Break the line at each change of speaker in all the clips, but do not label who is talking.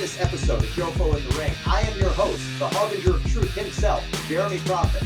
this episode of Jofo in the Ring. I am your host, the harbinger of truth himself, Jeremy Prophet.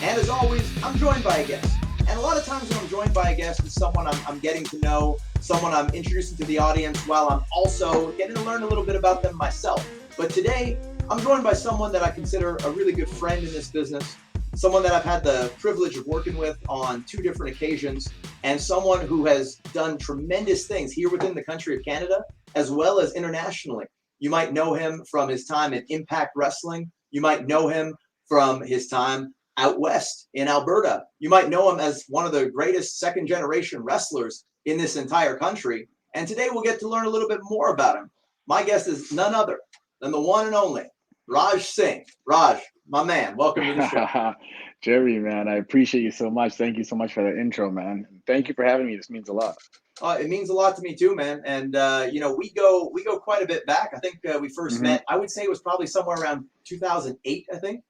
And as always, I'm joined by a guest. And a lot of times when I'm joined by a guest, it's someone I'm getting to know, someone I'm introducing to the audience while I'm also getting to learn a little bit about them myself. But today, I'm joined by someone that I consider a really good friend in this business, someone that I've had the privilege of working with on 2 different occasions, and someone who has done tremendous things here within the country of Canada, as well as internationally. You might know him from his time in Impact Wrestling. You might know him from his time out west in Alberta. You might know him as one of the greatest second-generation wrestlers in this entire country. And today we'll get to learn a little bit more about him. My guest is none other than the one and only Raj Singh. Raj, my man, welcome to the show.
Jerry, man, I appreciate you so much. Thank you so much for the intro, man. Thank you for having me. This means a lot.
It means a lot to me too, man. And we go quite a bit back. I think we first met. I would say it was probably somewhere around 2008. I think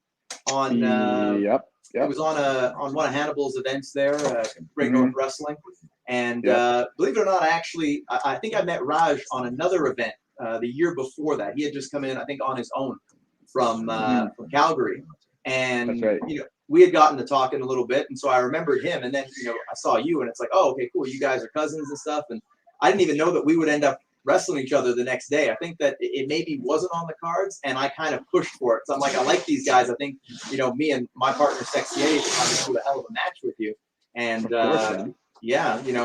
on
yep.
It was on one of Hannibal's events there, Great North Wrestling. And believe it or not, I think I met Raj on another event the year before that. He had just come in, I think, on his own from Calgary. And
That's right.
we had gotten to talking a little bit, and so I remembered him. And then I saw you, and it's like, oh, okay, cool. You guys are cousins and stuff. And I didn't even know that we would end up wrestling each other the next day. I think that it maybe wasn't on the cards, and I kind of pushed for it. So I'm like, I like these guys. I think me and my partner Sexier can do a hell of a match with you. And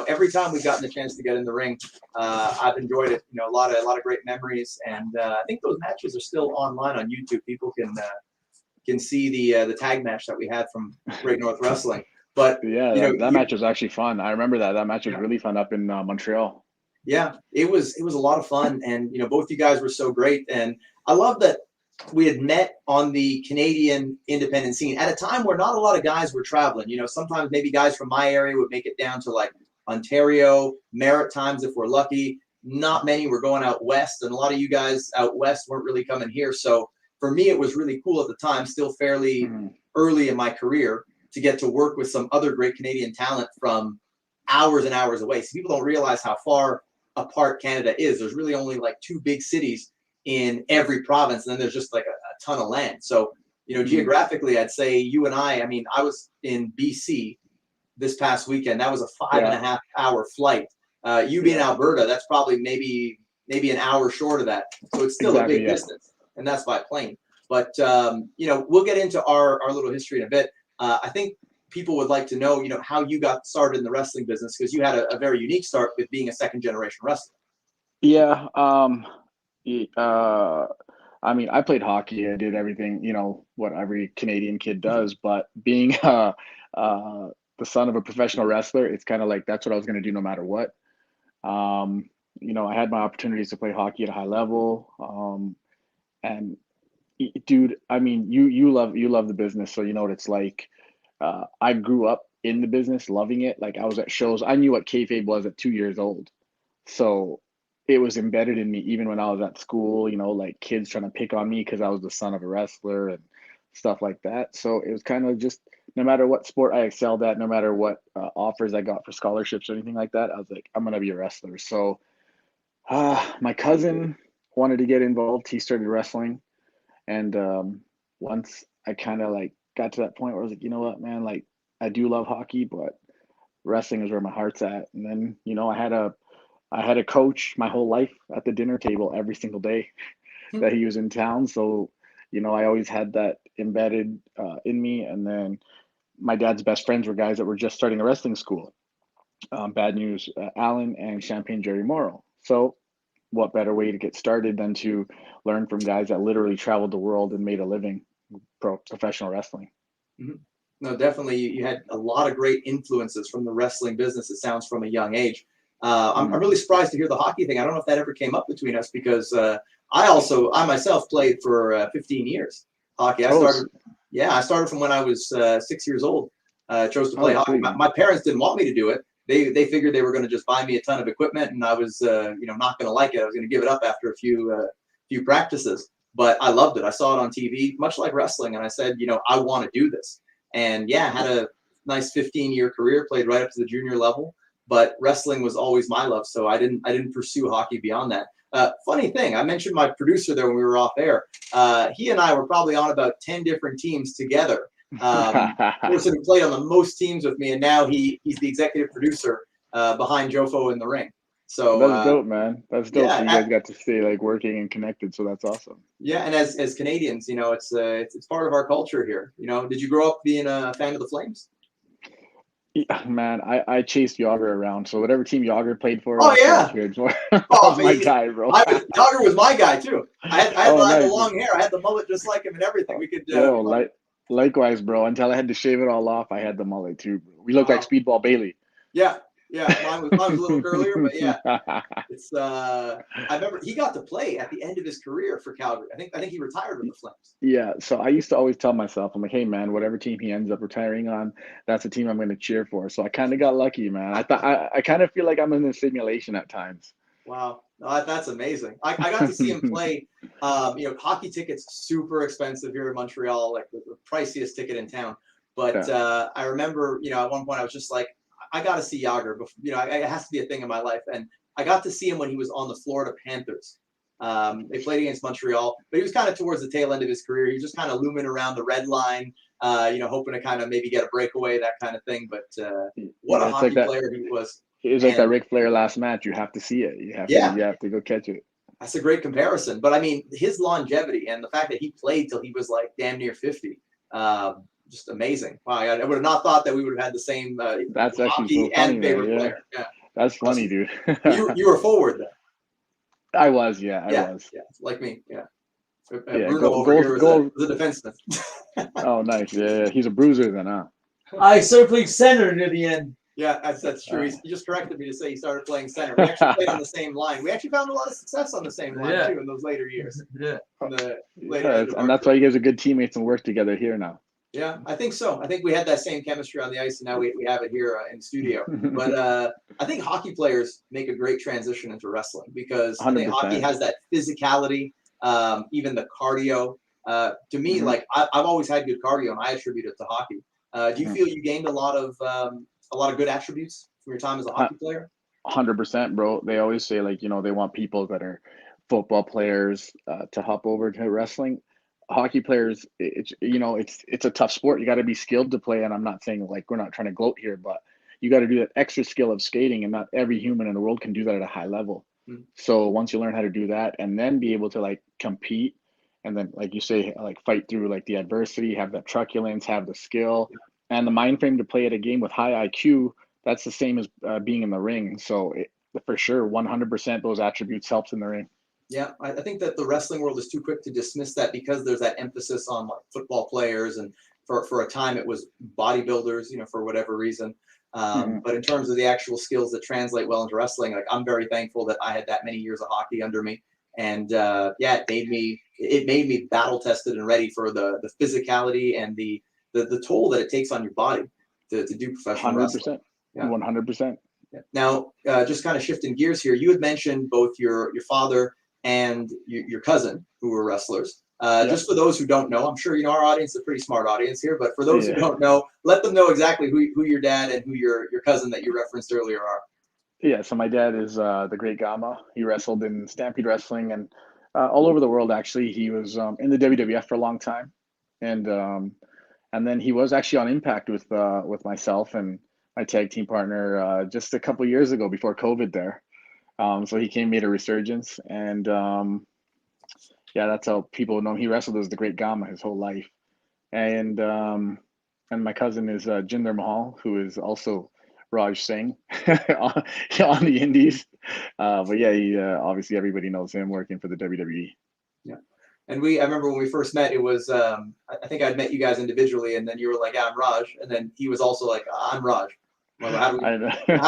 every time we've gotten the chance to get in the ring, I've enjoyed it. A lot of great memories, and I think those matches are still online on YouTube. People can see the tag match that we had from Great North Wrestling. But
that match was actually fun. I remember that match was really fun up in Montreal.
Yeah, it was a lot of fun, and both you guys were so great, and I love that we had met on the Canadian independent scene at a time where not a lot of guys were traveling. Sometimes maybe guys from my area would make it down to like Ontario, Maritimes if we're lucky. Not many were going out west, and a lot of you guys out west weren't really coming here. So for me, it was really cool at the time, still fairly early in my career, to get to work with some other great Canadian talent from hours and hours away. So people don't realize how far apart Canada is. There's really only like 2 big cities in every province, and then there's just like a ton of land. So, geographically, I'd say you and I was in BC this past weekend. That was a 5.5 hour flight. You being in Alberta, that's probably maybe an hour short of that. So it's still a big distance. And that's by plane. But, we'll get into our little history in a bit. I think people would like to know, how you got started in the wrestling business, because you had a very unique start with being a second-generation wrestler.
Yeah. I played hockey. I did everything, what every Canadian kid does. But being the son of a professional wrestler, it's kind of like that's what I was going to do no matter what. I had my opportunities to play hockey at a high level. And dude, you love the business, so you know what it's like. I grew up in the business, loving it. Like I was at shows. I knew what kayfabe was at 2 years old, so it was embedded in me even when I was at school. Like kids trying to pick on me because I was the son of a wrestler and stuff like that. So it was kind of just no matter what sport I excelled at, no matter what offers I got for scholarships or anything like that, I was like, I'm gonna be a wrestler. So my cousin wanted to get involved. He started wrestling, and once I kind of like got to that point where I was like, you know what, man, like I do love hockey, but wrestling is where my heart's at. And then I had a coach my whole life at the dinner table every single day that he was in town. So I always had that embedded in me. And then my dad's best friends were guys that were just starting a wrestling school. Bad News Allen and Champagne Jerry Morrow. So what better way to get started than to learn from guys that literally traveled the world and made a living professional wrestling.
No, definitely. You had a lot of great influences from the wrestling business, it sounds, from a young age. I'm really surprised to hear the hockey thing. I don't know if that ever came up between us, because I myself played for 15 years hockey. I started from when I was 6 years old. Chose to play hockey. My parents didn't want me to do it. They figured they were going to just buy me a ton of equipment, and I was not going to like it. I was going to give it up after a few practices. But I loved it. I saw it on TV, much like wrestling, and I said, I want to do this. And had a nice 15-year career, played right up to the junior level. But wrestling was always my love, so I didn't pursue hockey beyond that. Funny thing, I mentioned my producer there when we were off air. He and I were probably on about 10 different teams together. Person who played on the most teams with me, and now he's the executive producer behind Jofo in the ring. So
That's dope, man. That's dope.
yeah,
So you guys got to stay like working and connected. So that's awesome.
yeah, and as Canadians, you know, it's part of our culture here. You know, did you grow up being a fan of the Flames?
Yeah, man, I chased Yager around. So whatever team Yager played for,
Oh
that's what I
yeah,
cheered for. That
oh,
was my guy, bro.
Yager was my guy too. I had
Oh,
the
nice.
long hair. I had the mullet just like him and everything. We could.
Bro, likewise, bro. Until I had to shave it all off, I had the mullet too, bro. We looked like
Wow.
Speedball Bailey.
Yeah, yeah. Mine was a little curlier, but yeah. It's I remember he got to play at the end of his career for Calgary. I think he retired with the Flames.
Yeah, so I used to always tell myself, I'm like, hey man, whatever team he ends up retiring on, that's the team I'm going to cheer for. So I kind of got lucky, man. I kind of feel like I'm in a simulation at times.
Wow, no, that's amazing. I got to see him play. You know, hockey tickets super expensive here in Montreal, like the priciest ticket in town. But
Yeah.
I remember, you know, at one point I was just like, I got to see Yager. Before, you know, it has to be a thing in my life. And I got to see him when he was on the Florida Panthers. They played against Montreal, but he was kind of towards the tail end of his career. He was just kind of looming around the red line, you know, hoping to kind of maybe get a breakaway, that kind of thing. But what a
Yeah, it's like
hockey
that.
player he was.
It's like that
And
Ric Flair last match. You have to see it.
yeah,
You have to go catch it.
that's a great comparison. But I mean, his longevity and the fact that he played till he was like damn near 50, just amazing. Wow, I would have not thought that we would have had the same
That's actually so
hockey
funny,
and
man.
favorite
Yeah,
player. Yeah,
that's funny,
awesome.
dude.
You were forward then.
I was, yeah, I
Yeah,
was.
yeah, like me. Yeah,
Yeah,
Bruno over
goals,
here
goals.
was a defenseman.
Oh, nice. Yeah, he's a bruiser then, huh?
I started playing center near the end.
Yeah, that's true. He just corrected me to say he started playing center. We actually played on the same line. We actually found a lot of success on the same line too in those later years.
Yeah.
The later
Yeah,
end of
and
our
that's why you guys are good teammates and work together here now.
Yeah, I think so. I think we had that same chemistry on the ice, and now we have it here in studio. But I think hockey players make a great transition into wrestling because I think hockey
100%.
has that physicality, even the cardio. To me, like I've always had good cardio, and I attribute it to hockey. Do you feel you gained a lot of good attributes from your time as a hockey player?
100%, bro. They always say like, they want people that are football players to hop over to wrestling. Hockey players, it's a tough sport. You got to be skilled to play. And I'm not saying like we're not trying to gloat here, but you got to do that extra skill of skating, and not every human in the world can do that at a high level. So once you learn how to do that and then be able to like compete and then like you say, like fight through like the adversity, have that truculence, have the skill and the mind frame to play at a game with high IQ, that's the same as being in the ring. So for sure, 100% those attributes helps in the ring.
Yeah, I think that the wrestling world is too quick to dismiss that because there's that emphasis on like football players, and for a time it was bodybuilders, for whatever reason. But in terms of the actual skills that translate well into wrestling, like I'm very thankful that I had that many years of hockey under me, and it made me battle tested and ready for the physicality and the toll that it takes on your body to do professional
100%,
wrestling. Yeah.
100%.
Now, just kind of shifting gears here, you had mentioned both your father and your cousin who were wrestlers. Just for those who don't know, I'm sure our audience is a pretty smart audience here, but for those who don't know, let them know exactly who your dad and who your cousin that you referenced earlier are.
Yeah, so my dad is the great Gama. He wrestled in Stampede Wrestling and all over the world. Actually, he was in the WWF for a long time, and then he was actually on Impact with myself and my tag team partner just a couple years ago before COVID there. So he came made a Resurgence, and that's how people know him. He wrestled as the Great Gama his whole life, and my cousin is Jinder Mahal, who is also Raj Singh on the Indies. But yeah, he obviously everybody knows him working for the WWE.
Yeah. And I remember when we first met, it was, I think I'd met you guys individually, and then you were like, yeah, I'm Raj. And then he was also like, I'm Raj. Well, how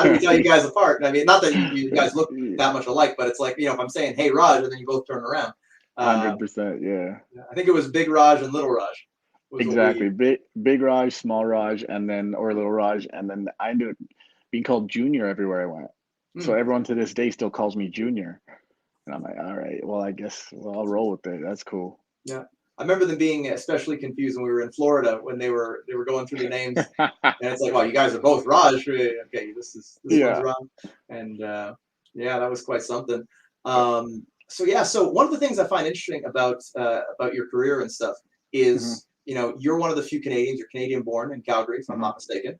do we tell you guys apart? I mean, not that you guys look that much alike, but it's like, if I'm saying, hey, Raj, and then you both turn around.
100%, yeah.
I think it was Big Raj and Little Raj.
Exactly. Big Raj, Small Raj, or Little Raj. And then I ended up being called Junior everywhere I went. So everyone to this day still calls me Junior. And I'm like, all right, well, I guess I'll roll with it. That's cool.
Yeah. I remember them being especially confused when we were in Florida when they were going through the names. And it's like, well, you guys are both Raj. Okay, this one's wrong. And that was quite something. So one of the things I find interesting about your career and stuff is, you're one of the few Canadians. You're Canadian born in Calgary, if I'm not mistaken.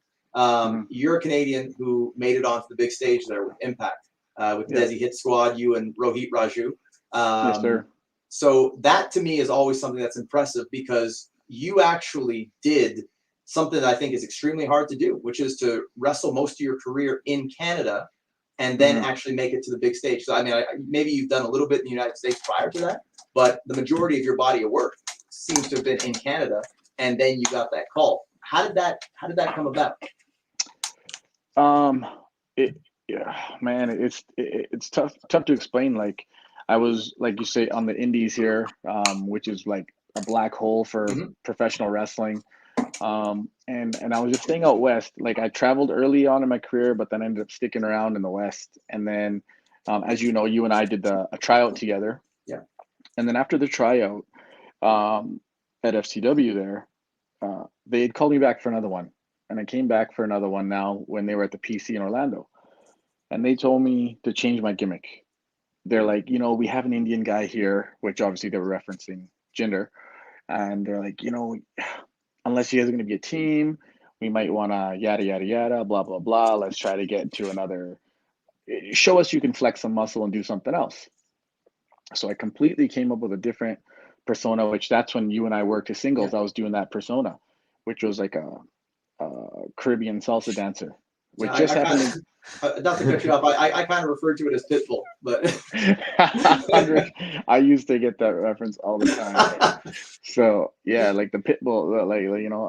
You're a Canadian who made it onto the big stage there with Impact, with Desi Hit Squad, you and Rohit Raju.
Yes, sir.
So that to me is always something that's impressive, because you actually did something that I think is extremely hard to do, which is to wrestle most of your career in Canada and then actually make it to the big stage. So, I mean, maybe you've done a little bit in the United States prior to that, but the majority of your body of work seems to have been in Canada, and then you got that call. How did that come about?
Man, it's tough to explain. Like, I was, like you say, on the indies here, which is like a black hole for professional wrestling. And I was just staying out west. Like, I traveled early on in my career, but then ended up sticking around in the west. And then, as you know, you and I did a tryout together.
Yeah.
And then after the tryout, at FCW there, they had called me back for another one. And I came back for another one now when they were at the PC in Orlando. And they told me to change my gimmick. They're like, we have an Indian guy here, which obviously they were referencing Jinder. And they're like, unless you guys are going to be a team, we might want to yada, yada, yada, blah, blah, blah. Let's try to get to another, show us you can flex some muscle and do something else. So I completely came up with a different persona, which that's when you and I worked as singles. I was doing that persona, which was like a Caribbean salsa dancer, which just happened to...
Not to cut you off, I kind of referred to it as Pitbull, but
I used to get that reference all the time. So yeah, like the Pitbull, like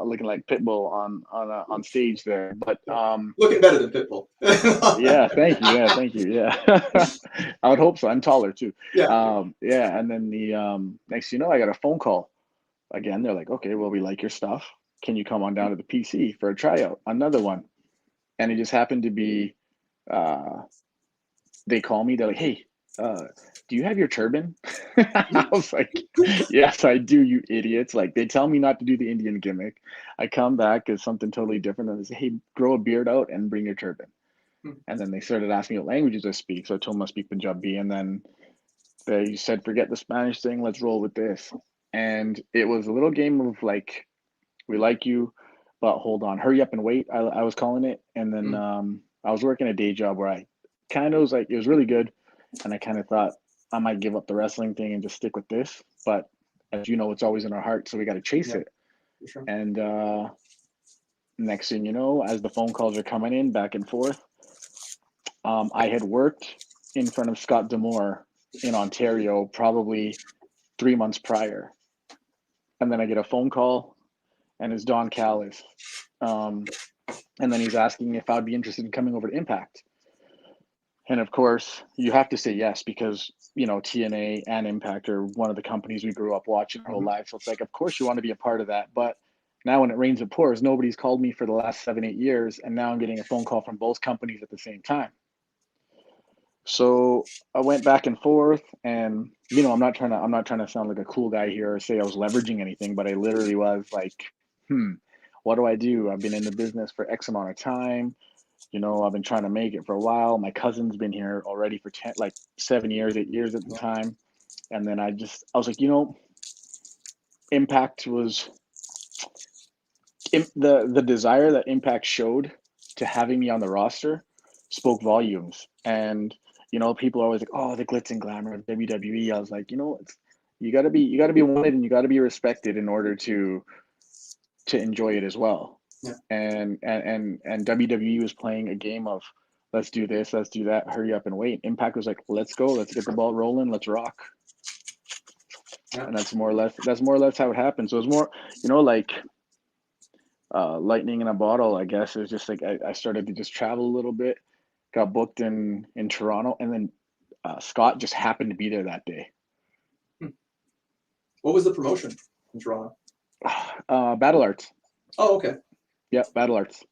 looking like Pitbull on stage there. But
looking better than Pitbull.
Yeah, thank you. Yeah, I would hope so. I'm taller too.
Yeah.
And then the next, I got a phone call. Again, they're like, okay, well, we like your stuff. Can you come on down to the PC for a tryout? Another one. And it just happened to be, they call me, they're like, hey, do you have your turban? I was like, yes, I do, you idiots. Like, they tell me not to do the Indian gimmick. I come back as something totally different, and they say, hey, grow a beard out and bring your turban. And then they started asking me what languages I speak. So I told them I speak Punjabi, and then they said, forget the Spanish thing, let's roll with this. And it was a little game of like, we like you, but hold on, hurry up and wait. I was calling it. And then I was working a day job where I kind of was like, it was really good. And I kind of thought I might give up the wrestling thing and just stick with this. But as you know, it's always in our heart. So we got to chase it.
Sure.
And next thing you know, as the phone calls are coming in back and forth, I had worked in front of Scott D'Amore in Ontario probably 3 months prior. And then I get a phone call, and it's Don Callis. And then he's asking if I'd be interested in coming over to Impact. And of course, you have to say yes, because, TNA and Impact are one of the companies we grew up watching our whole lives. So it's like, of course you want to be a part of that. But now when it rains, it pours. Nobody's called me for the last 7-8 years. And now I'm getting a phone call from both companies at the same time. So I went back and forth, and I'm not trying to sound like a cool guy here or say I was leveraging anything, but I literally was like, what do I do? I've been in the business for X amount of time. I've been trying to make it for a while. My cousin's been here already for 7 years, 8 years at the time. And then I was like, Impact was the desire that Impact showed to having me on the roster spoke volumes. And people are always like, oh, the glitz and glamour of WWE. I was like, you gotta be wanted, and you gotta be respected in order to enjoy it as well.
Yeah.
And WWE was playing a game of, let's do this, let's do that, hurry up and wait. Impact was like, let's go, let's get the ball rolling, let's rock. Yeah. And that's more or less how it happened. So it's more, like lightning in a bottle, I guess. It was just like I started to just travel a little bit. Got booked in Toronto, and then Scott just happened to be there that day.
What was the promotion in Toronto?
Battle Arts.
Oh, okay.
Yeah, Battle Arts.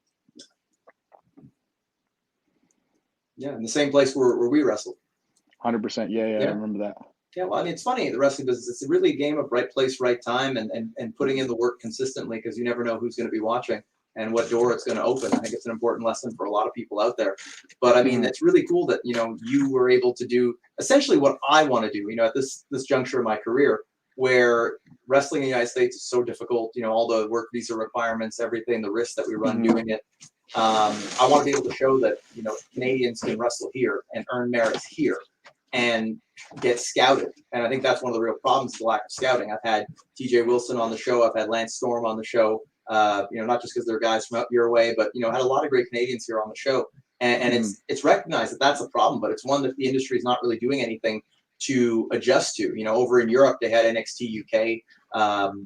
Yeah, in the same place where we wrestled.
100%. Yeah, I remember that.
Yeah, well, I mean, it's funny, the wrestling business, it's really a game of right place, right time, and putting in the work consistently, because you never know who's going to be watching and what door it's going to open. I think it's an important lesson for a lot of people out there. But I mean, it's really cool that, you were able to do essentially what I want to do, at this juncture of my career, where wrestling in the United States is so difficult, all the work visa requirements, everything, the risks that we run doing it. I want to be able to show that, Canadians can wrestle here and earn merits here and get scouted. And I think that's one of the real problems, the lack of scouting. I've had TJ Wilson on the show. I've had Lance Storm on the show, not just because they're guys from up your way, but, had a lot of great Canadians here on the show. And it's recognized that that's a problem, but it's one that the industry is not really doing anything to adjust to. Over in Europe, they had NXT UK.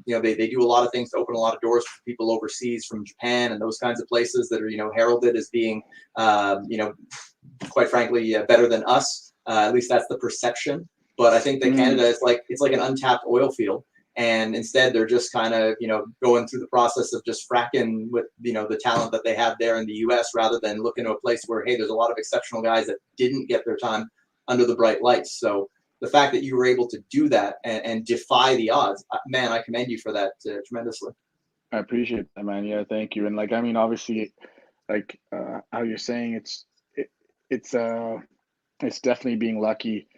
They do a lot of things to open a lot of doors for people overseas from Japan and those kinds of places that are, heralded as being, quite frankly, better than us. At least that's the perception. But I think that Canada is it's like an untapped oil field. And instead, they're just kind of, going through the process of just fracking with, the talent that they have there in the U.S. rather than looking to a place where, hey, there's a lot of exceptional guys that didn't get their time under the bright lights. So the fact that you were able to do that and defy the odds, man, I commend you for that tremendously.
I appreciate that, man. Yeah, thank you. And obviously, how you're saying, it's definitely being lucky,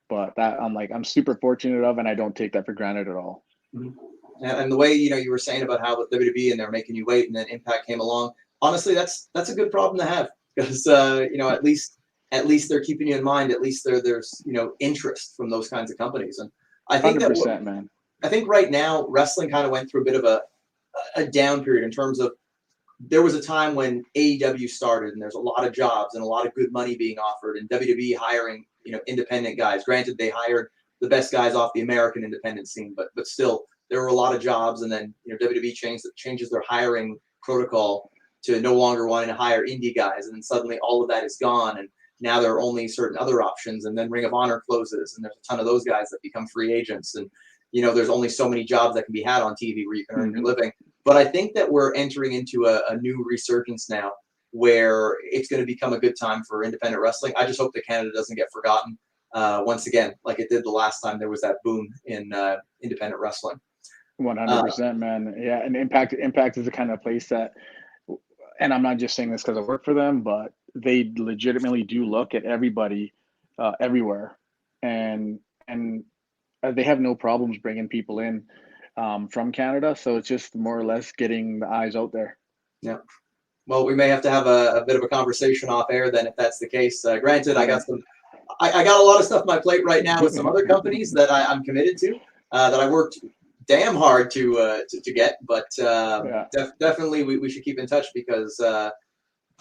but that I'm super fortunate of, and I don't take that for granted at all.
Mm-hmm. And the way you were saying about how with WWE and they're making you wait, and then Impact came along. Honestly, that's a good problem to have because at least they're keeping you in mind. At least there's interest from those kinds of companies, and I think
100%, man.
I think right now wrestling kind of went through a bit of a down period in terms of there was a time when AEW started and there's a lot of jobs and a lot of good money being offered, and WWE hiring independent guys. Granted, they hired the best guys off the American independent scene, but still there were a lot of jobs. And then WWE changes their hiring protocol to no longer wanting to hire indie guys, and then suddenly all of that is gone, and now there are only certain other options. And then Ring of Honor closes, and there's a ton of those guys that become free agents, and there's only so many jobs that can be had on TV where you can earn your living. But I think that we're entering into a new resurgence now where it's going to become a good time for independent wrestling. I just hope that Canada doesn't get forgotten once again, like it did the last time there was that boom in independent wrestling.
100%, man. Yeah, and Impact is the kind of place that, and I'm not just saying this because I work for them, but they legitimately do look at everybody everywhere, and they have no problems bringing people in from Canada. So it's just more or less getting the eyes out there.
Yeah. Well, we may have to have a bit of a conversation off air then, if that's the case. Granted, I got a lot of stuff on my plate right now with some other companies that I'm committed to, that I worked damn hard to get, but definitely we should keep in touch because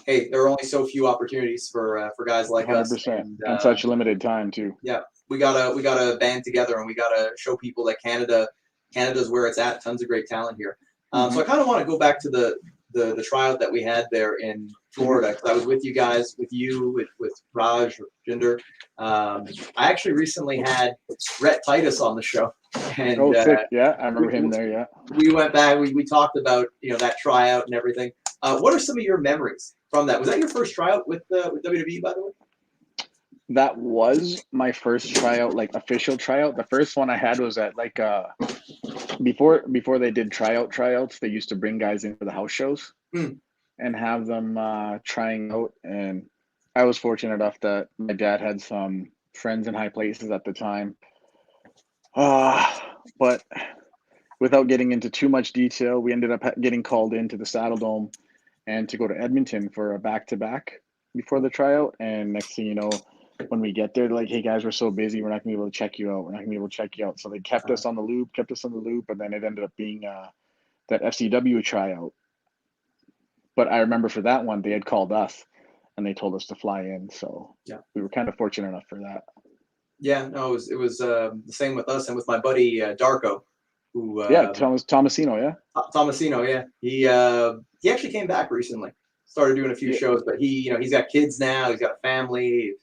hey, there are only so few opportunities for guys like
100%,
us, and
such a limited time too.
Yeah, we gotta band together, and we gotta show people that Canada's where it's at. Tons of great talent here. So I kind of want to go back to the tryout that we had there in Florida, because I was with you guys, with Raj, with Jinder. I actually recently had Rhett Titus on the show. And,
sick. Yeah, I remember him there, yeah.
We went back, we talked about, that tryout and everything. What are some of your memories from that? Was that your first tryout with WWE, by the way?
That was my first tryout, official tryout. The first one I had was at before they did tryouts, they used to bring guys in for the house shows and have them trying out. And I was fortunate enough that my dad had some friends in high places at the time. But without getting into too much detail, we ended up getting called into the Saddle Dome and to go to Edmonton for a back-to-back before the tryout. And next thing you know, when we get there, they're like, hey guys, we're so busy, we're not gonna be able to check you out. We're not gonna be able to check you out. So they kept us on the loop, and then it ended up being that FCW tryout. But I remember for that one, they had called us and they told us to fly in. So we were kind of fortunate enough for that.
Yeah, no, it was the same with us and with my buddy Darko, who
Tomasino, yeah.
Tomasino, yeah. He actually came back recently. Started doing a few shows, but he's got kids now. He's got a family.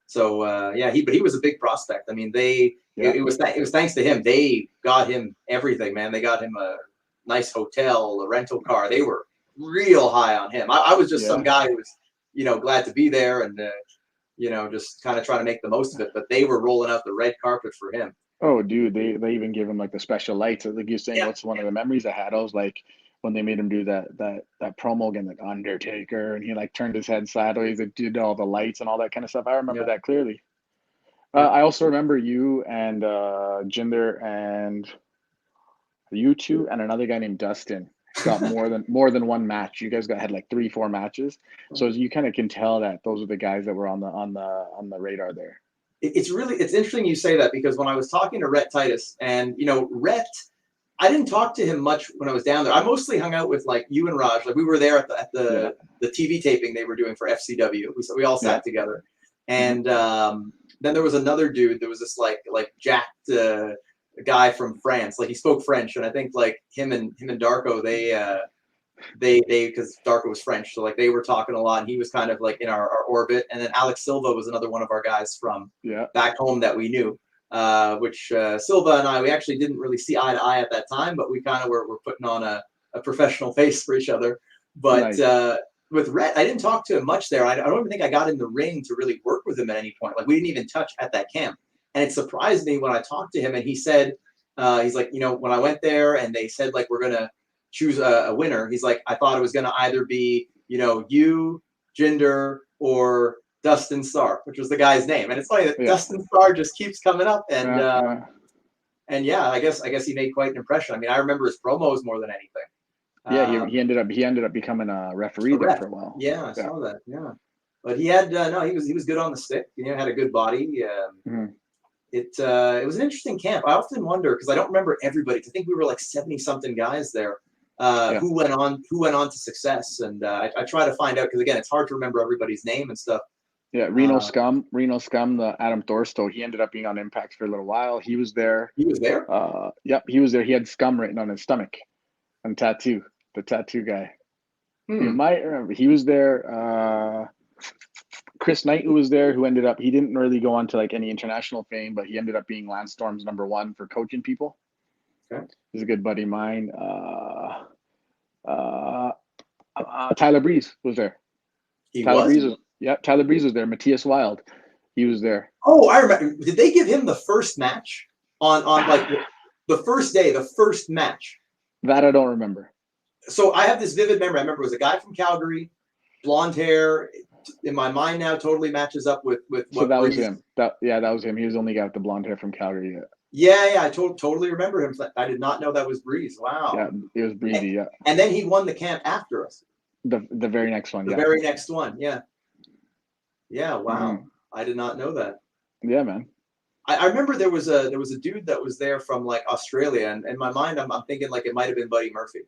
So but he was a big prospect. I mean, it was thanks to him. They got him everything, man. They got him a nice hotel, a rental car. They were real high on him. I was just some guy who was, glad to be there and just kind of trying to make the most of it. But they were rolling out the red carpet for him.
Oh, dude, they even gave him the special lights. Like you're saying, what's one of the memories I had? I was like, when they made him do that promo again, like Undertaker, and he turned his head sideways and did all the lights and all that kind of stuff. I remember that clearly. I also remember you and Jinder and you two and another guy named Dustin got more than one match. You guys had like 3-4 matches. So you kind of can tell that those are the guys that were on the radar there.
It's interesting you say that, because when I was talking to Rhett Titus, and Rhett, I didn't talk to him much when I was down there. I mostly hung out with like you and Raj. Like we were there at the TV taping they were doing for FCW. We all sat together, and then there was another dude. There was this like jacked guy from France. Like he spoke French, and I think like him and Darko, they because Darko was French, so like they were talking a lot, and he was kind of like in our orbit. And then Alex Silva was another one of our guys from back home that we knew. Which Silva and I, we actually didn't really see eye to eye at that time, but we kind of were putting on a professional face for each other. But with Rhett, I didn't talk to him much there. I don't even think I got in the ring to really work with him at any point. Like we didn't even touch at that camp. And it surprised me when I talked to him, and he said, he's like, when I went there and they said like we're gonna choose a winner, he's like, I thought it was gonna either be you, Jinder, or Dustin Starr, which was the guy's name. And it's funny that Dustin Starr just keeps coming up, and I guess he made quite an impression. I mean, I remember his promos more than anything.
Yeah, he ended up becoming a referee there for a while.
Yeah, I saw that. Yeah, but he had he was good on the stick. Had a good body. It was an interesting camp. I often wonder, because I don't remember everybody. I think we were like 70-something guys there who went on to success, and I try to find out, because again, it's hard to remember everybody's name and stuff.
Yeah, Reno Scum, the Adam Thorstow, he ended up being on Impact for a little while. He was there.
He was there?
Yep, he was there. He had Scum written on his stomach and tattoo, the tattoo guy. You might remember. He was there. Chris Knight, who was there, who ended up, he didn't really go on to like any international fame, but he ended up being Lance Storm's #1 for coaching people.
Okay.
He's a good buddy of mine. Tyler Breeze was there. Tyler Breeze was there. Matthias Wild, he was there.
Oh, I remember. Did they give him the first match on like the first day, the first match?
That I don't remember.
So I have this vivid memory. I remember it was a guy from Calgary, blonde hair. In my mind now, totally matches up with what.
So that was him. That was him. He was the only guy with the blonde hair from Calgary.
Yeah, I totally remember him. I did not know that was Breeze. Wow.
Yeah, it was Breezy.
And then he won the camp after us.
The very next one.
The very next one. Yeah. Yeah. Wow. I did not know that.
Yeah, man.
I remember there was a dude that was there from like Australia, and in my mind, I'm thinking like it might have been Buddy Murphy.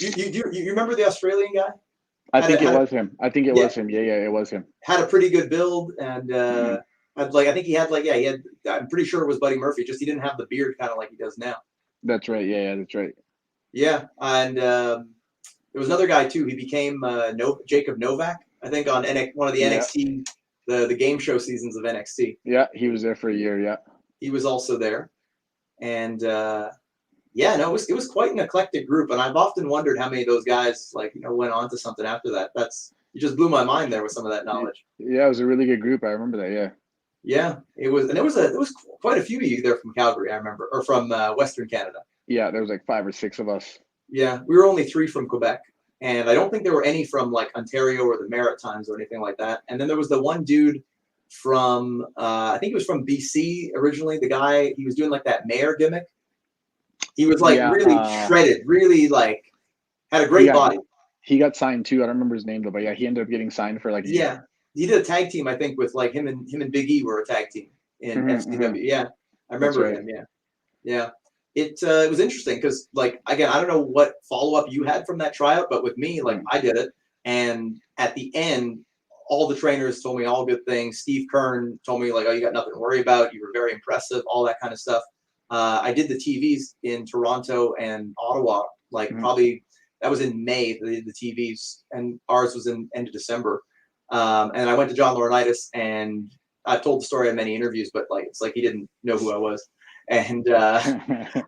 You remember the Australian guy?
I think it was him. Yeah, it was him.
Had a pretty good build, and I'm pretty sure it was Buddy Murphy. Just he didn't have the beard kind of like he does now.
That's right. Yeah, that's right.
Yeah, and there was another guy too. He became Jacob Novak, I think, on one of the NXT, the game show seasons of NXT.
Yeah, he was there for a year. Yeah,
he was also there, and it was quite an eclectic group. And I've often wondered how many of those guys went on to something after that. You just blew my mind there with some of that knowledge.
Yeah, it was a really good group. I remember that. Yeah.
Yeah, it was, and there was quite a few of you there from Calgary. I remember, or from Western Canada.
Yeah, there was like 5 or 6 of us.
Yeah, we were only 3 from Quebec, and I don't think there were any from like Ontario or the Maritimes or anything like that. And then there was the one dude from I think he was from BC originally. The guy, he was doing like that mayor gimmick. He was like really shredded, really like had a great body.
He got signed too. I don't remember his name though, but yeah, he ended up getting signed for like a year.
He did a tag team, I think, with like him and Big E were a tag team in FCW. Yeah, I remember him. Yeah. It was interesting because, like, again, I don't know what follow up you had from that tryout, but with me, like, I did it, and at the end, all the trainers told me all good things. Steve Kern told me like, "Oh, you got nothing to worry about. You were very impressive." All that kind of stuff. I did the TVs in Toronto and Ottawa, like probably that was in May. They did the TVs, and ours was in end of December. And I went to John Laurinaitis, and I've told the story in many interviews, but like it's like he didn't know who I was. And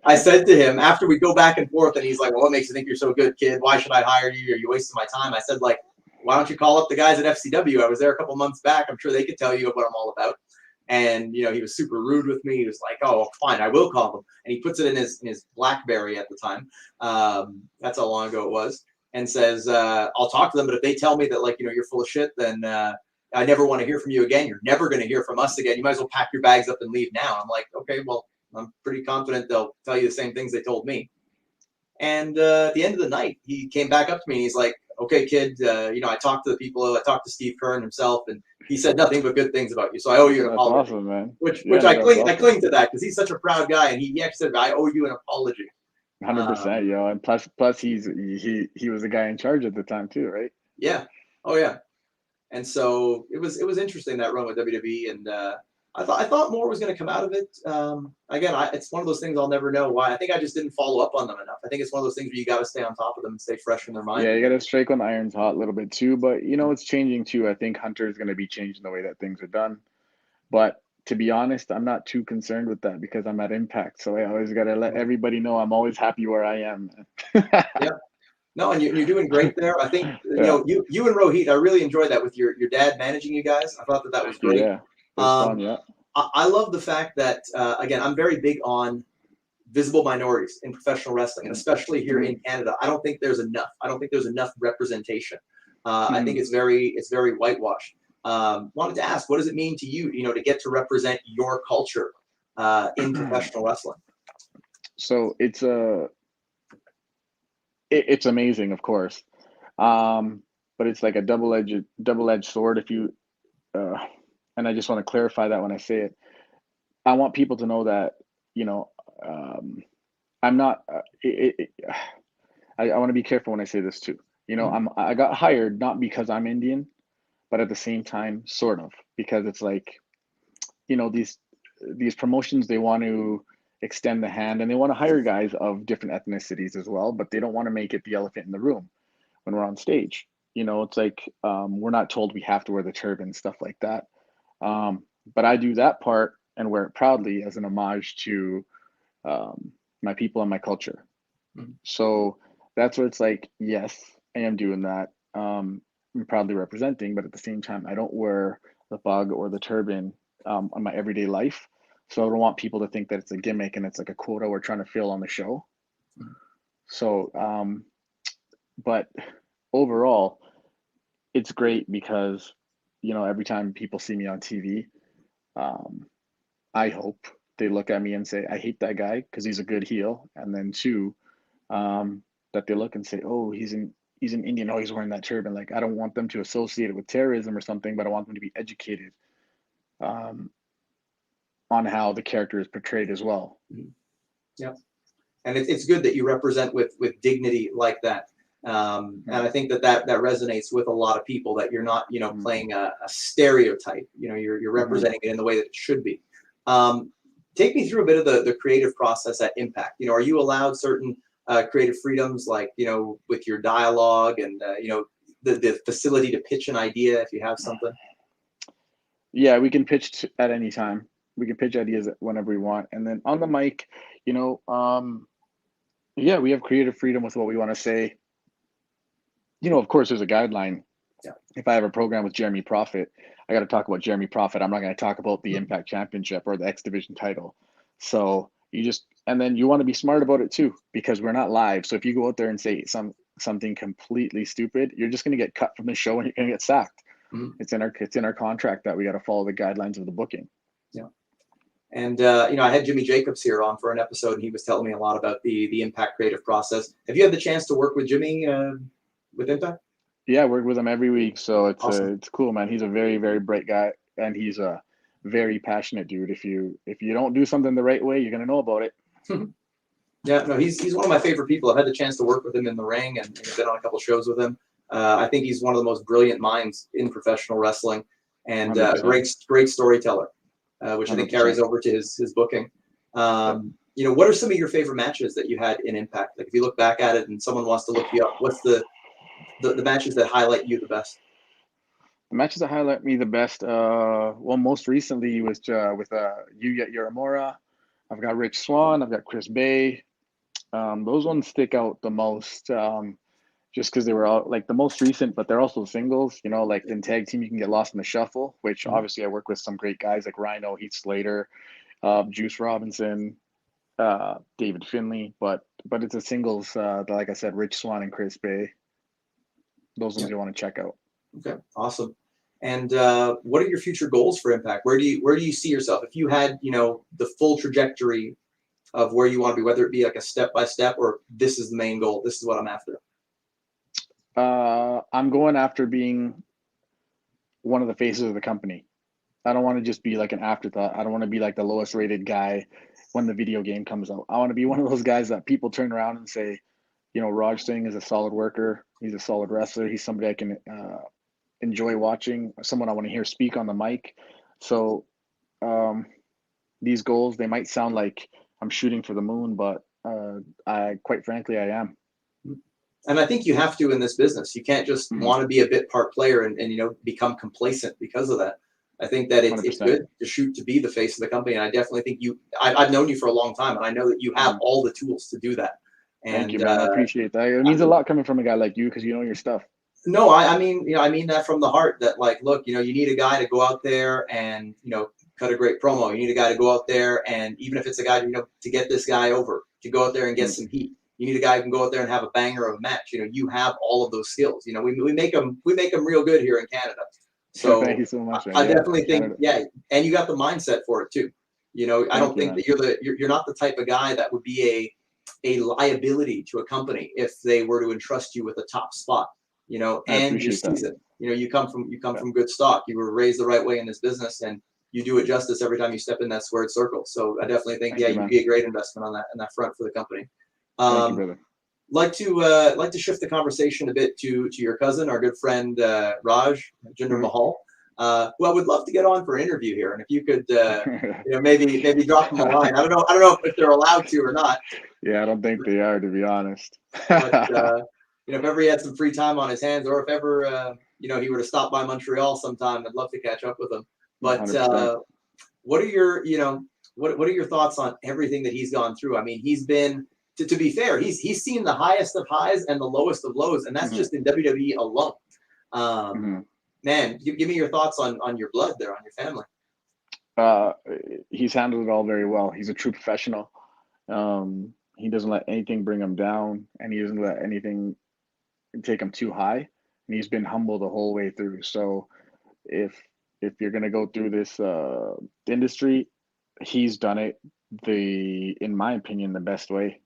I said to him after we go back and forth, and he's like, "Well, what makes you think you're so good, kid? Why should I hire you? Are you wasting my time?" I said, like, "Why don't you call up the guys at FCW? I was there a couple months back. I'm sure they could tell you what I'm all about." And he was super rude with me. He was like, "Oh, fine, I will call them." And he puts it in his BlackBerry at the time. That's how long ago it was. And says, "I'll talk to them, but if they tell me that like you're full of shit, then I never want to hear from you again. You're never going to hear from us again. You might as well pack your bags up and leave now. I'm like, okay, well, I'm pretty confident they'll tell you the same things they told me. And at the end of the night, he came back up to me and he's like, okay, kid, I talked to the people. I talked to Steve Kern himself, and he said nothing but good things about you. So I owe you an apology.
Awesome, man.
Which I cling to that because he's such a proud guy, and he actually said, I owe you an apology.
100%, yo. And plus he was the guy in charge at the time too, right?
Yeah. Oh yeah. And so it was interesting, that run with WWE, and I thought more was going to come out of it. Again, it's one of those things I'll never know why. I think I just didn't follow up on them enough. I think it's one of those things where you got to stay on top of them and stay fresh in their mind.
Yeah, you got to strike when the iron's hot a little bit too. But it's changing too. I think Hunter is going to be changing the way that things are done. But to be honest, I'm not too concerned with that because I'm at Impact. So I always got to let everybody know I'm always happy where I am.
Yeah. No, and you're doing great there. I think you and Rohit, I really enjoyed that with your dad managing you guys. I thought that was great.
Yeah, it was fun. Yeah.
I love the fact that, again, I'm very big on visible minorities in professional wrestling, and especially here in Canada. I don't think there's enough. I don't think there's enough representation. I think it's very whitewashed. Wanted to ask, what does it mean to you, to get to represent your culture in professional wrestling?
So it's amazing, of course, but it's like a double-edged sword. If you and I just want to clarify that when I say it, I want people to know that, I'm not, I want to be careful when I say this too. I got hired not because I'm Indian, but at the same time, sort of, because it's like, these promotions, they want to extend the hand and they want to hire guys of different ethnicities as well, but they don't want to make it the elephant in the room when we're on stage. It's like, we're not told we have to wear the turban, stuff like that. But I do that part and wear it proudly as an homage to my people and my culture. So that's what it's like. Yes, I am doing that. I'm proudly representing, but at the same time, I don't wear the bug or the turban on my everyday life. So I don't want people to think that it's a gimmick and it's like a quota we're trying to fill on the show. So, but overall, it's great because, every time people see me on TV, I hope they look at me and say, I hate that guy because he's a good heel. And then two, that they look and say, oh, he's an Indian. Oh, he's wearing that turban. Like, I don't want them to associate it with terrorism or something, but I want them to be educated on how the character is portrayed as well.
Yeah. And it's good that you represent with dignity like that. And I think that resonates with a lot of people, that you're not, playing a stereotype, you're representing it in the way that it should be. Take me through a bit of the creative process at Impact. Are you allowed certain creative freedoms, like, with your dialogue and, the facility to pitch an idea if you have something?
Yeah, we can pitch at any time. We can pitch ideas whenever we want. And then on the mic, yeah, we have creative freedom with what we want to say. Of course, there's a guideline.
Yeah.
If I have a program with Jeremy Prophet, I got to talk about Jeremy Prophet. I'm not going to talk about the Impact Championship or the X Division title. So and then you want to be smart about it too, because we're not live. So if you go out there and say something completely stupid, you're just going to get cut from the show and you're going to get sacked. It's in our contract that we got to follow the guidelines of the booking.
Yeah. And I had Jimmy Jacobs here on for an episode, and he was telling me a lot about the Impact creative process. Have you had the chance to work with Jimmy with Impact?
Yeah, I work with him every week, so it's
awesome.
It's cool, man. He's a very, very bright guy, and he's a very passionate dude. If you don't do something the right way, you're gonna know about it.
Yeah, no, he's one of my favorite people. I've had the chance to work with him in the ring and been on a couple shows with him. I think he's one of the most brilliant minds in professional wrestling, and a great storyteller, which 100%. I think carries over to his booking. What are some of your favorite matches that you had in Impact? Like, if you look back at it and someone wants to look you up, what's the matches that highlight you the best?
The matches that highlight me the best, most recently was with Yuya Uemura. I've got Rich Swann. I've got Chris Bay. Those ones stick out the most, just because they were all like the most recent, but they're also singles. Like in tag team, you can get lost in the shuffle, which obviously I work with some great guys like Rhino, Heath Slater, Juice Robinson, David Finley. But it's a singles, like I said, Rich Swann and Chris Bay. Those ones you want to check out.
Okay, awesome. And what are your future goals for Impact? Where do you see yourself if you had, you know, the full trajectory of where you want to be, whether it be like a step by step or this is the main goal, this is what I'm after?
I'm going after being one of the faces of the company. I don't want to just be like an afterthought. I don't want to be like the lowest rated guy when the video game comes out. I want to be one of those guys that people turn around and say, you know, Raj Singh is a solid worker. He's a solid wrestler. He's somebody I can enjoy watching, someone I want to hear speak on the mic. So these goals, they might sound like I'm shooting for the moon, but I quite frankly, I am.
And I think you have to in this business. You can't just want to be a bit part player and you know, become complacent because of that. I think that it's good to shoot to be the face of the company. And I definitely think I've known you for a long time, and I know that you have all the tools to do that. And,
thank you, man. I appreciate that. It means a lot coming from a guy like you because you know your stuff.
No, I mean, you know, I mean that from the heart. That like, look, you know, you need a guy to go out there and you know cut a great promo. You need a guy to go out there and even if it's a guy, you know, to get this guy over, to go out there and get some heat. You need a guy who can go out there and have a banger of a match. You know, you have all of those skills. You know, we make them real good here in Canada. So
thank you so much.
I definitely think, yeah, and you got the mindset for it too. You know, I don't think that you're not the type of guy that would be a liability to a company if they were to entrust you with a top spot. You know, and you're seasoned. You know, you come from good stock. You were raised the right way in this business, and you do it justice every time you step in that squared circle. So I definitely think, you'd be a great investment on that front for the company.
Thank you, brother.
Like to shift the conversation a bit to your cousin, our good friend Raj, Jinder Mahal, who I would love to get on for an interview here. And if you could, you know, maybe drop him a line. I don't know if they're allowed to or not.
Yeah, I don't think they are, to be honest.
But you know, if ever he had some free time on his hands, or if ever you know, he were to stop by Montreal sometime, I'd love to catch up with him. But what are your, you know, what are your thoughts on everything that he's gone through? I mean, he's been, to be fair, he's seen the highest of highs and the lowest of lows, and that's just in WWE alone. Man, give me your thoughts on your blood there, on your family.
He's handled it all very well. He's a true professional. He doesn't let anything bring him down, and he doesn't let anything take him too high. And he's been humble the whole way through. So if you're gonna go through this industry, he's done it in my opinion, the best way.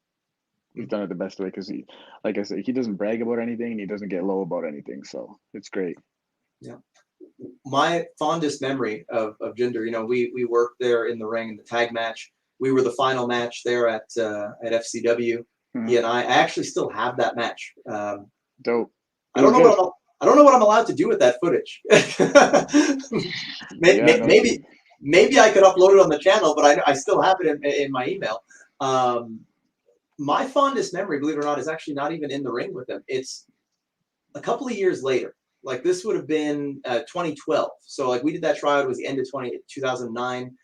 He's done it the best way because he, like I said, he doesn't brag about anything and he doesn't get low about anything. So it's great.
Yeah. My fondest memory of Jinder, you know, we worked there in the ring in the tag match. We were the final match there at FCW. He and I actually still have that match.
Dope.
I don't know what I'm allowed to do with that footage. Maybe I could upload it on the channel, but I still have it in my email. My fondest memory, believe it or not, is actually not even in the ring with him. It's a couple of years later. Like this would have been 2012. So like we did that tryout, it was the end of 2009.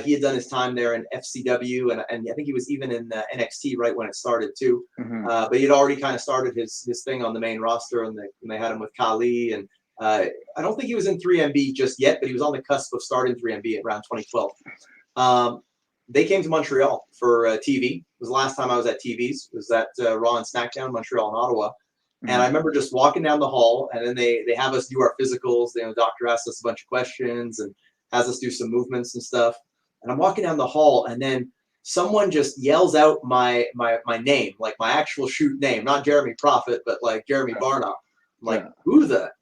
He had done his time there in FCW, and I think he was even in NXT right when it started too. But he had already kind of started his thing on the main roster, and they had him with Khali. And I don't think he was in 3MB just yet, but he was on the cusp of starting 3MB around 2012. They came to Montreal for TV. It was the last time I was at TV's. It was at Raw and SmackDown, Montreal and Ottawa. And I remember just walking down the hall, and then they have us do our physicals. You know, the doctor asks us a bunch of questions and has us do some movements and stuff. And I'm walking down the hall, and then someone just yells out my name, like my actual shoot name, not Jeremy Prophet, but like Jeremy Barnoff. I'm like, who the?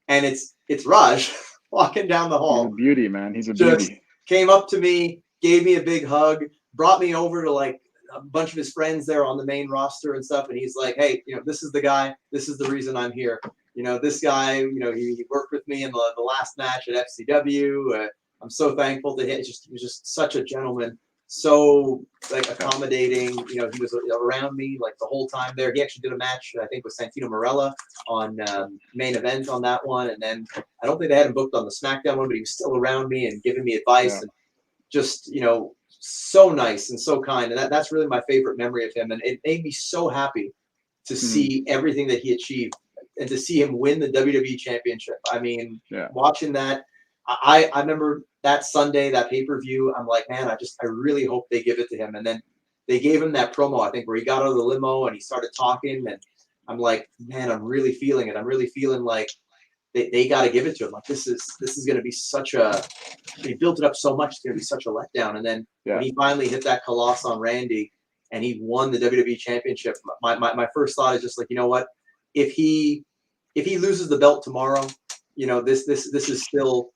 And it's Raj walking down the hall.
He's a beauty, man. He's a
just
beauty.
Came up to me, gave me a big hug, brought me over to like a bunch of his friends there on the main roster and stuff. And he's like, hey, you know, this is the guy. This is the reason I'm here. You know, this guy, you know, he worked with me in the last match at FCW. I'm so thankful to him. He was just such a gentleman, so like accommodating. You know, he was around me like the whole time there. He actually did a match, I think, with Santino Marella on main event on that one. And then I don't think they had him booked on the SmackDown one, but he was still around me and giving me advice and just, you know, so nice and so kind. And that's really my favorite memory of him. And it made me so happy to see everything that he achieved and to see him win the WWE Championship. I mean, watching that, I remember that Sunday, that pay-per-view, I'm like, man, I really hope they give it to him. And then they gave him that promo, I think, where he got out of the limo and he started talking. And I'm like, man, I'm really feeling it. I'm really feeling like they got to give it to him. Like this is going to be such a, he built it up so much, it's going to be such a letdown. And then when he finally hit that coloss on Randy and he won the WWE Championship, my first thought is just like, you know what, if he loses the belt tomorrow, you know, this is still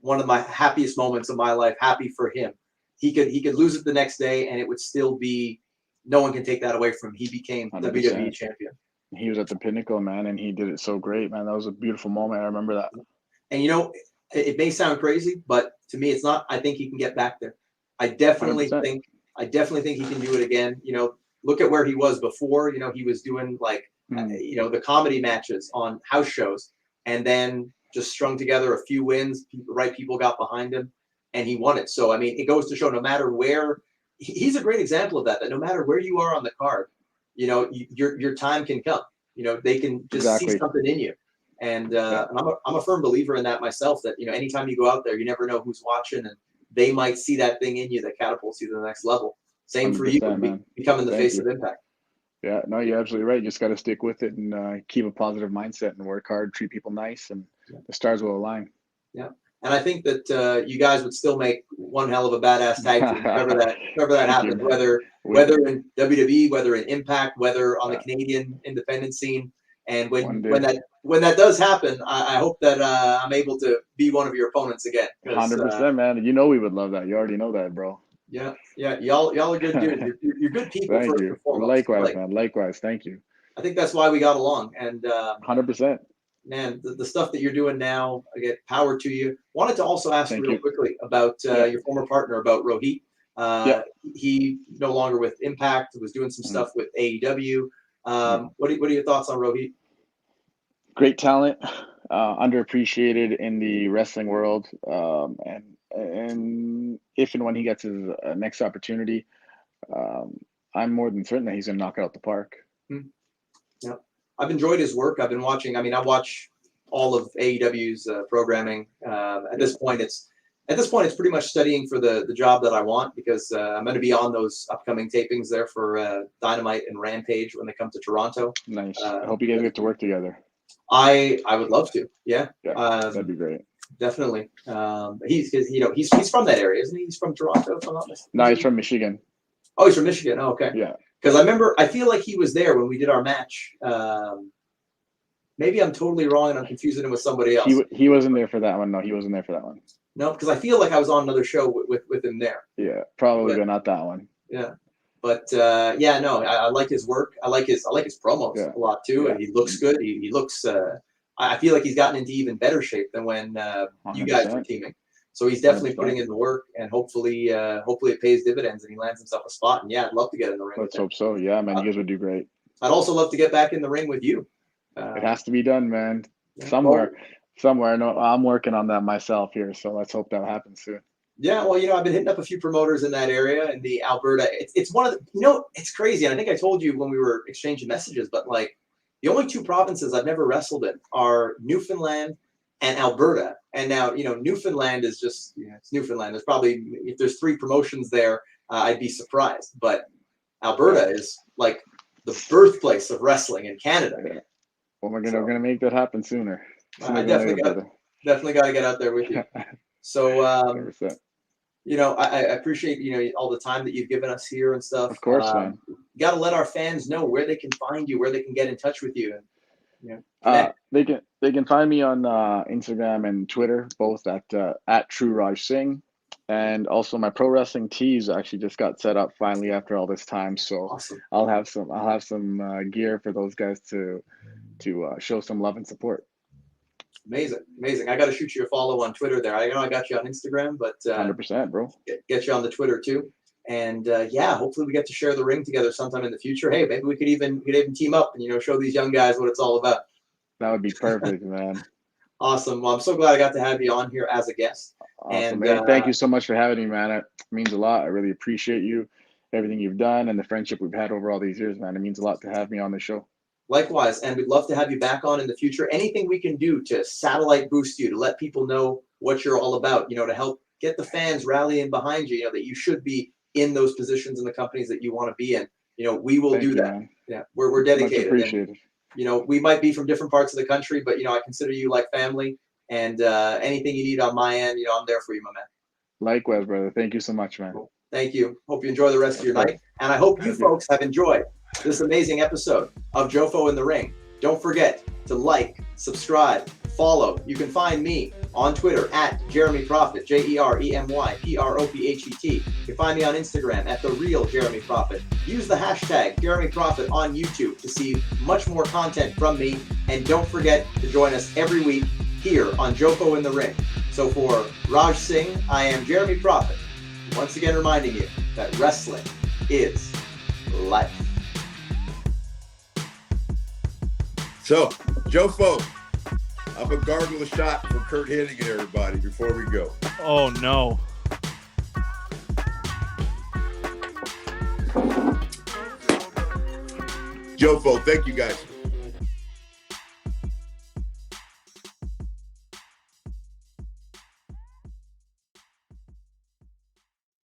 one of my happiest moments of my life. Happy for him. He could lose it the next day and it would still be, no one can take that away from him. He became
100%.
WWE champion.
He was at the Pinnacle, man, and he did it so great, man. That was a beautiful moment. I remember that.
And you know, it may sound crazy, but to me, it's not. I think he can get back there. I definitely
100%.
think he can do it again. You know, look at where he was before. You know, he was doing like, you know, the comedy matches on house shows, and then just strung together a few wins. The right people got behind him, and he won it. So I mean, it goes to show, no matter where, he's a great example of that. That no matter where you are on the card, you know, your time can come. You know, they can just see something in you. And I'm a firm believer in that myself, that, you know, anytime you go out there, you never know who's watching, and they might see that thing in you that catapults you to the next level. Same for you, becoming the face of Impact.
Yeah, no, you're absolutely right. You just got to stick with it and keep a positive mindset and work hard, treat people nice, and the stars will align.
Yeah. And I think that you guys would still make one hell of a badass tag team, whenever that happens, whether in WWE, whether in Impact, whether on the Canadian independent scene. And when that does happen, I hope that I'm able to be one of your opponents again.
100%, man. You know we would love that. You already know that, bro.
Yeah, y'all are good dudes. You're good people.
Thank you. Likewise, man. Likewise. Thank you.
I think that's why we got along. And
100%.
Man, the stuff that you're doing now, again, power to you. Wanted to also ask real quickly about your former partner, about Rohit. He no longer with Impact, was doing some stuff with AEW. What are your thoughts on Rohit?
Great talent, underappreciated in the wrestling world, and if and when he gets his next opportunity, I'm more than certain that he's going to knock it out the park.
Yeah, I've enjoyed his work. I've been watching. I mean, I watch all of AEW's programming. At this point, it's pretty much studying for the job that I want, because I'm going to be on those upcoming tapings there for Dynamite and Rampage when they come to Toronto.
Nice. I hope you guys get to work together.
I would love to. Yeah,
that'd be great.
Definitely. He's from that area, isn't he? He's from Toronto, if I'm not mistaken.
No, he's from Michigan.
Oh, he's from Michigan. Oh, okay.
Yeah.
Because I feel like he was there when we did our match. Maybe I'm totally wrong and I'm confusing him with somebody else.
He wasn't there for that one. No, he wasn't there for that one.
No, because I feel like I was on another show with him there.
Yeah, probably, but not that one.
Yeah. But I like his work. I like his promos a lot too, and he looks good. He looks. I feel like he's gotten into even better shape than when you guys were teaming. So he's definitely 100%. Putting in the work, and hopefully it pays dividends and he lands himself a spot. And I'd love to get in the ring.
Let's hope so. Yeah, man, you guys would do great.
I'd also love to get back in the ring with you.
It has to be done, man. Somewhere. I know I'm working on that myself here, so let's hope that happens soon.
Yeah, well, I've been hitting up a few promoters in that area, in the Alberta. It's one of the, it's crazy. And I think I told you when we were exchanging messages, but like the only two provinces I've never wrestled in are Newfoundland and Alberta. And now, Newfoundland is just, it's Newfoundland. There's probably, if there's 3 promotions there, I'd be surprised. But Alberta is like the birthplace of wrestling in Canada.
Yeah. Well, we're gonna make that happen sooner.
I definitely got to get out there with you. So, I appreciate, all the time that you've given us here and stuff.
Of course, man.
You got to let our fans know where they can find you, where they can get in touch with you. And,
they can find me on Instagram and Twitter, both at True Raj Singh. And also my pro wrestling tees actually just got set up finally after all this time. So awesome. I'll have some gear for those guys to show some love and support.
Amazing. I got to shoot you a follow on Twitter there. I know I got you on Instagram, but
100%, bro.
Get you on the Twitter too. And hopefully we get to share the ring together sometime in the future. Hey, maybe we could even team up and show these young guys what it's all about.
That would be perfect, man.
Awesome. Well, I'm so glad I got to have you on here as a guest.
Awesome,
and
man. Thank you so much for having me, man. It means a lot. I really appreciate you, everything you've done, and the friendship we've had over all these years, man. It means a lot to have me on the show.
Likewise, and we'd love to have you back on in the future. Anything we can do to satellite boost you, to let people know what you're all about, to help get the fans rallying behind you, that you should be in those positions in the companies that you want to be in. We will do that. Man. Yeah, we're dedicated.
Much appreciated.
you know, we might be from different parts of the country, but, you know, I consider you like family. And anything you need on my end, you know, I'm there for you, my man.
Likewise, brother. Thank you so much, man.
Thank you. Hope you enjoy the rest of your night. And I hope you folks have enjoyed this amazing episode of Jofo in the Ring. Don't forget to like, subscribe, follow. You can find me on Twitter at Jeremy Prophet, JeremyProphet. You can find me on Instagram at The Real Jeremy Prophet. Use the hashtag Jeremy Prophet on YouTube to see much more content from me. And don't forget to join us every week here on Jofo in the Ring. So for Raj Singh, I am Jeremy Prophet. Once again reminding you that wrestling is life.
So, Jofo, I'm a gargle a shot for Kurt Hennigan, everybody, before we go.
Oh, no.
Jofo, thank you guys.